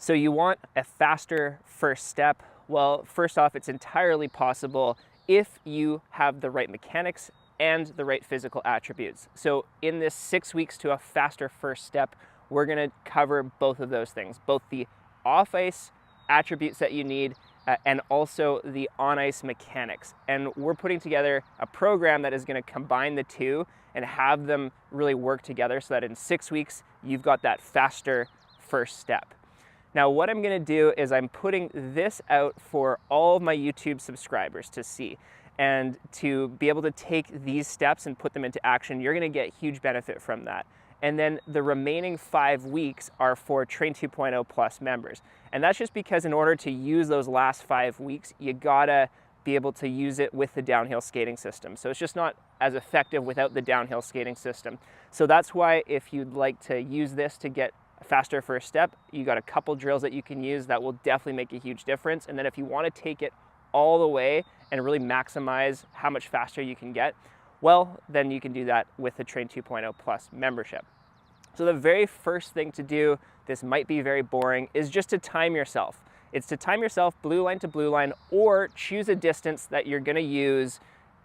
So you want a faster first step. Well, first off, it's entirely possible if you have the right mechanics and the right physical attributes. So in this 6 weeks to a faster first step, we're gonna cover both of those things, both the off-ice attributes that you need and also the on-ice mechanics. And we're putting together a program that is gonna combine the two and have them really work together so that in 6 weeks, you've got that faster first step. Now, what I'm gonna do is I'm putting this out for all of my YouTube subscribers to see and to be able to take these steps and put them into action. You're gonna get huge benefit from that. And then the remaining 5 weeks are for Train 2.0 Plus members. And that's just because in order to use those last 5 weeks, you gotta be able to use it with the downhill skating system. So it's just not as effective without the downhill skating system. So that's why if you'd like to use this to get a faster first step, you got a couple drills that you can use that will definitely make a huge difference. And then if you wanna take it all the way and really maximize how much faster you can get, well, then you can do that with the Train 2.0 Plus membership. So the very first thing to do, this might be very boring, is just to time yourself. It's to time yourself blue line to blue line, or choose a distance that you're gonna use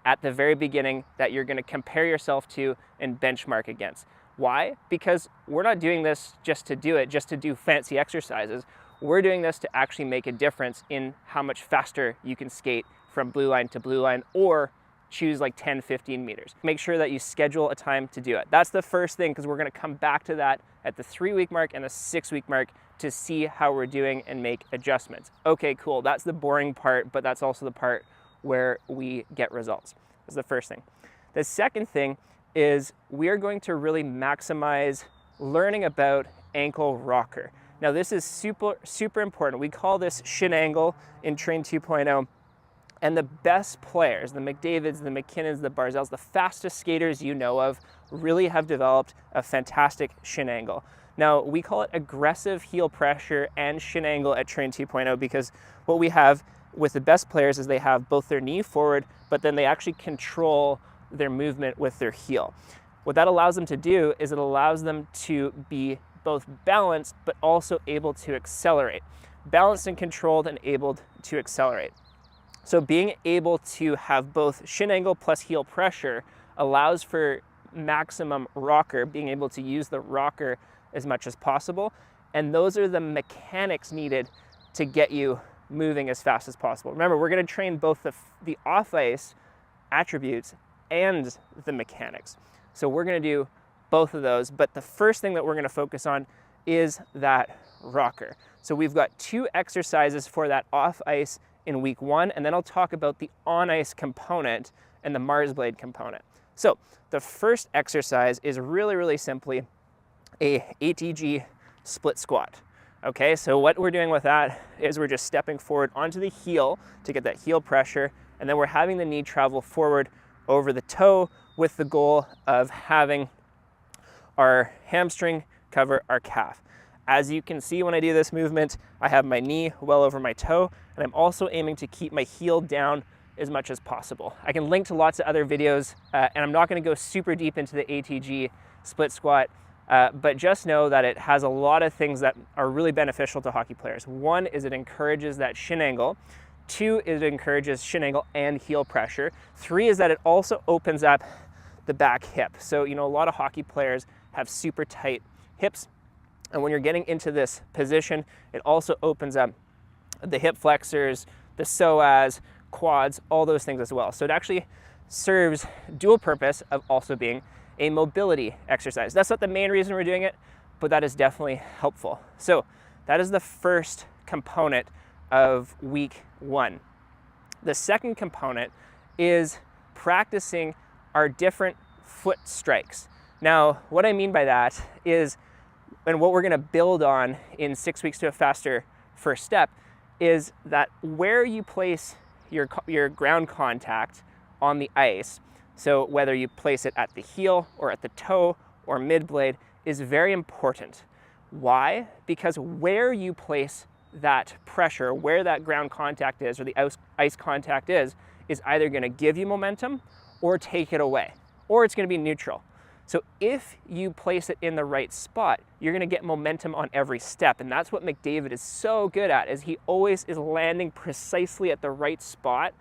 at the very beginning that you're gonna compare yourself to and benchmark against. Why? Because we're not doing this just to do it, just to do fancy exercises. We're doing this to actually make a difference in how much faster you can skate from blue line to blue line, or choose like 10, 15 meters. Make sure that you schedule a time to do it. That's the first thing, because we're gonna come back to that at the 3-week mark and the 6-week mark to see how we're doing and make adjustments. Okay, cool, that's the boring part, but that's also the part where we get results. That's the first thing. The second thing is we are going to really maximize learning about ankle rocker. Now this is super important. We call this Shin Angle in Train 2.0. And the best players, the McDavids, the McKinnons, the Barzels, the fastest skaters you know of, really have developed a fantastic shin angle. Now, we call it aggressive heel pressure and shin angle at Train 2.0 because what we have with the best players is they have both their knee forward, but then they actually control their movement with their heel. What that allows them to do is it allows them to be both balanced, but also able to accelerate. Balanced and controlled and able to accelerate. So being able to have both shin angle plus heel pressure allows for maximum rocker, being able to use the rocker as much as possible. And those are the mechanics needed to get you moving as fast as possible. Remember, we're gonna train both the off-ice attributes and the mechanics. So we're gonna do both of those, but the first thing that we're gonna focus on is that rocker. So we've got 2 exercises for that off-ice in week 1, and then I'll talk about the on-ice component and the Mars blade component. So the first exercise is really simply a ATG split squat. Okay, so what we're doing with that is we're just stepping forward onto the heel to get that heel pressure, and then we're having the knee travel forward over the toe with the goal of having our hamstring cover our calf. As you can see when I do this movement, I have my knee well over my toe, and I'm also aiming to keep my heel down as much as possible. I can link to lots of other videos, and I'm not gonna go super deep into the ATG split squat, but just know that it has a lot of things that are really beneficial to hockey players. 1 is it encourages that shin angle. 2 is it encourages shin angle and heel pressure. 3 is that it also opens up the back hip. So, you know, a lot of hockey players have super tight hips. And when you're getting into this position, it also opens up the hip flexors, the psoas, quads, all those things as well. So it actually serves dual purpose of also being a mobility exercise. That's not the main reason we're doing it, but that is definitely helpful. So that is the first component of week 1. The second component is practicing our different foot strikes. Now, what I mean by that is, and what we're gonna build on in 6 weeks to a faster first step, is that where you place your ground contact on the ice, so whether you place it at the heel or at the toe or mid blade, is very important. Why? Because where you place that pressure, where that ground contact is or the ice contact is either gonna give you momentum or take it away, or it's gonna be neutral. So if you place it in the right spot, you're gonna get momentum on every step. And that's what McDavid is so good at, is he always is landing precisely at the right spot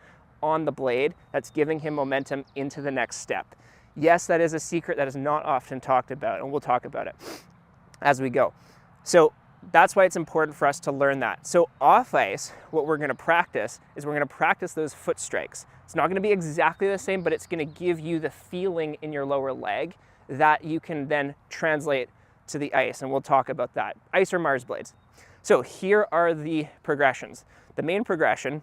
on the blade that's giving him momentum into the next step. Yes, that is a secret that is not often talked about, and we'll talk about it as we go. So that's why it's important for us to learn that. So off ice, what we're gonna practice is we're gonna practice those foot strikes. It's not gonna be exactly the same, but it's gonna give you the feeling in your lower leg that you can then translate to the ice, and we'll talk about that. Ice or Mars blades. So here are the progressions. The main progression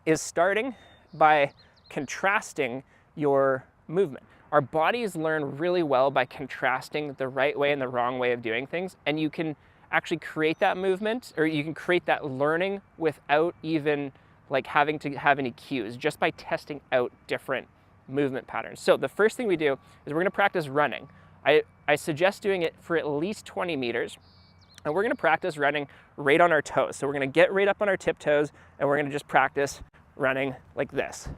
is starting by contrasting your movement. Our bodies learn really well by contrasting the right way and the wrong way of doing things, and you can actually create that movement, or you can create that learning without even like having to have any cues, just by testing out different movement patterns. So the first thing we do is we're gonna practice running. I suggest doing it for at least 20 meters, and we're gonna practice running right on our toes. So we're gonna get right up on our tiptoes, and we're gonna just practice running like this.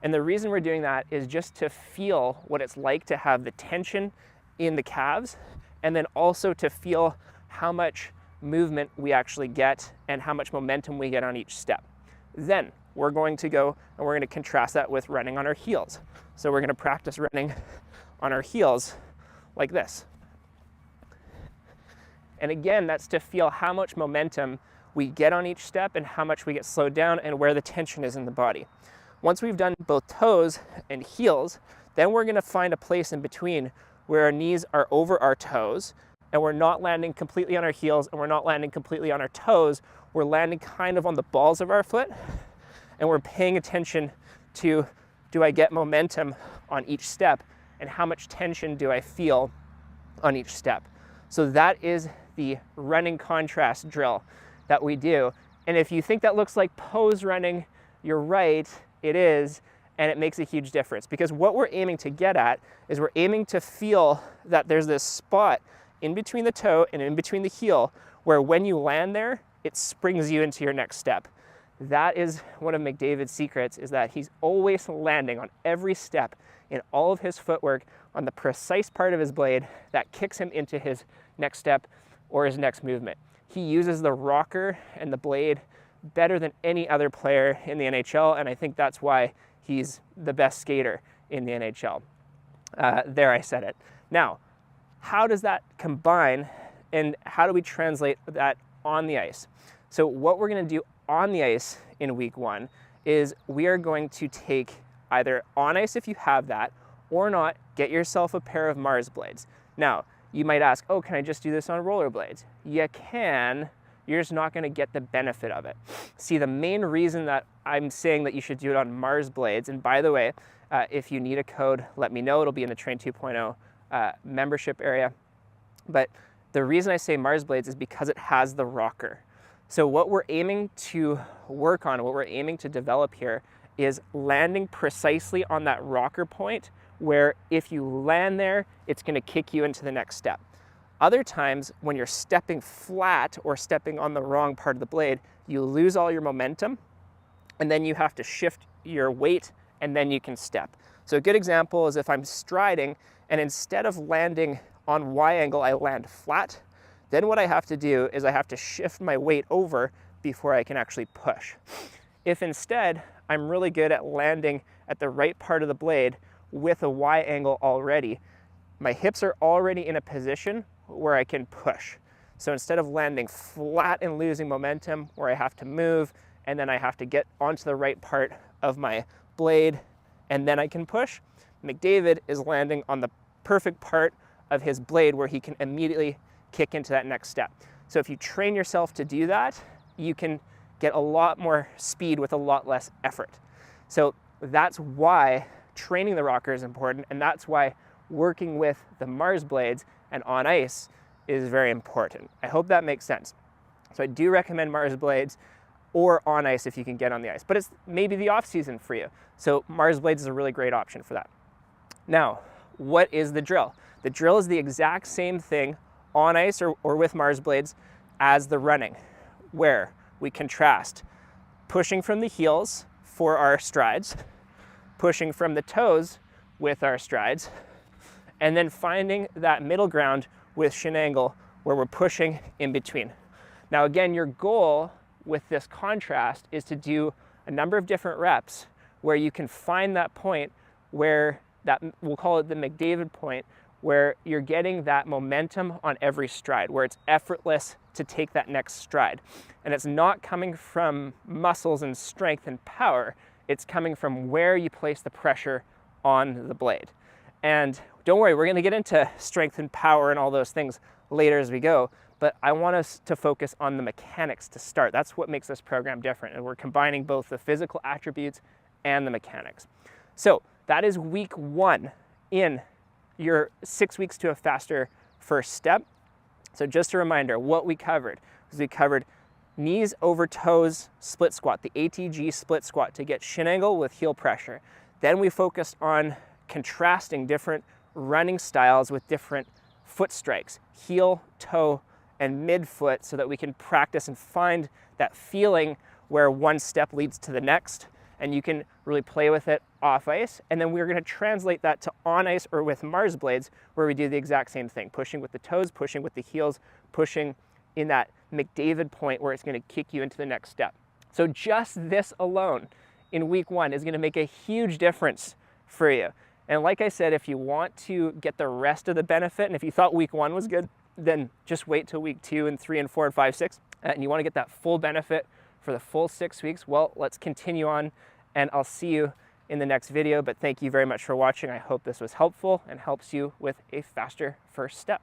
And the reason we're doing that is just to feel what it's like to have the tension in the calves, and then also to feel how much movement we actually get and how much momentum we get on each step. Then we're going to go and we're going to contrast that with running on our heels. So we're going to practice running on our heels like this. And again, that's to feel how much momentum we get on each step and how much we get slowed down and where the tension is in the body. Once we've done both toes and heels, then we're going to find a place in between where our knees are over our toes, and we're not landing completely on our heels and we're not landing completely on our toes. We're landing kind of on the balls of our foot, and we're paying attention to, do I get momentum on each step, and how much tension do I feel on each step? So that is the running contrast drill that we do. And if you think that looks like pose running, you're right, it is, and it makes a huge difference, because what we're aiming to get at is we're aiming to feel that there's this spot in between the toe and in between the heel where when you land there, it springs you into your next step. That is one of McDavid's secrets, is that he's always landing on every step in all of his footwork on the precise part of his blade that kicks him into his next step or his next movement. He uses the rocker and the blade better than any other player in the NHL, and I think that's why he's the best skater in the NHL. There, I said it. Now, how does that combine, and how do we translate that on the ice? So what we're going to do on the ice in week one is we are going to take either on ice, if you have that, or not, get yourself a pair of Mars blades. Now, you might ask, oh, can I just do this on rollerblades? You can, you're just not going to get the benefit of it. See, the main reason that I'm saying that you should do it on Mars blades, and by the way, if you need a code, let me know. It'll be in the Train 2.0 membership area. But the reason I say Mars blades is because it has the rocker. So what we're aiming to work on, what we're aiming to develop here, is landing precisely on that rocker point where if you land there, it's going to kick you into the next step. Other times when you're stepping flat or stepping on the wrong part of the blade, you lose all your momentum, and then you have to shift your weight, and then you can step. So a good example is if I'm striding and instead of landing on Y angle, I land flat, then what I have to do is I have to shift my weight over before I can actually push. If instead I'm really good at landing at the right part of the blade with a Y angle already, my hips are already in a position where I can push. So instead of landing flat and losing momentum where I have to move and then I have to get onto the right part of my blade and then I can push, McDavid is landing on the perfect part of his blade where he can immediately kick into that next step. So if you train yourself to do that, you can get a lot more speed with a lot less effort. So that's why training the rocker is important, and that's why working with the Mars blades and on ice is very important. I hope that makes sense. So I do recommend Mars blades or on ice if you can get on the ice, but it's maybe the off season for you. So Mars blades is a really great option for that. Now, what is the drill? The drill is the exact same thing on ice or with Mars blades as the running, where we contrast pushing from the heels for our strides, pushing from the toes with our strides, and then finding that middle ground with Shin Angle where we're pushing in between. Now again, your goal with this contrast is to do a number of different reps where you can find that point where we'll call it the McDavid point, where you're getting that momentum on every stride, where it's effortless to take that next stride. And it's not coming from muscles and strength and power, it's coming from where you place the pressure on the blade. And don't worry, we're gonna get into strength and power and all those things later as we go, but I want us to focus on the mechanics to start. That's what makes this program different, and we're combining both the physical attributes and the mechanics. So that is week 1 in your 6 weeks to a faster first step. So just a reminder, what we covered was we covered knees over toes split squat, the ATG split squat to get shin angle with heel pressure. Then we focused on contrasting different running styles with different foot strikes, heel, toe, and midfoot, so that we can practice and find that feeling where one step leads to the next, and you can really play with it off ice. And then we're gonna translate that to on ice or with Mars blades, where we do the exact same thing, pushing with the toes, pushing with the heels, pushing in that McDavid point where it's gonna kick you into the next step. So just this alone in week 1 is gonna make a huge difference for you. And like I said, if you want to get the rest of the benefit, and if you thought week 1 was good, then just wait till week 2 and 3 and 4 and 5, 6, and you wanna get that full benefit for the full 6 weeks, well, let's continue on, and I'll see you in the next video. But thank you very much for watching. I hope this was helpful and helps you with a faster first step.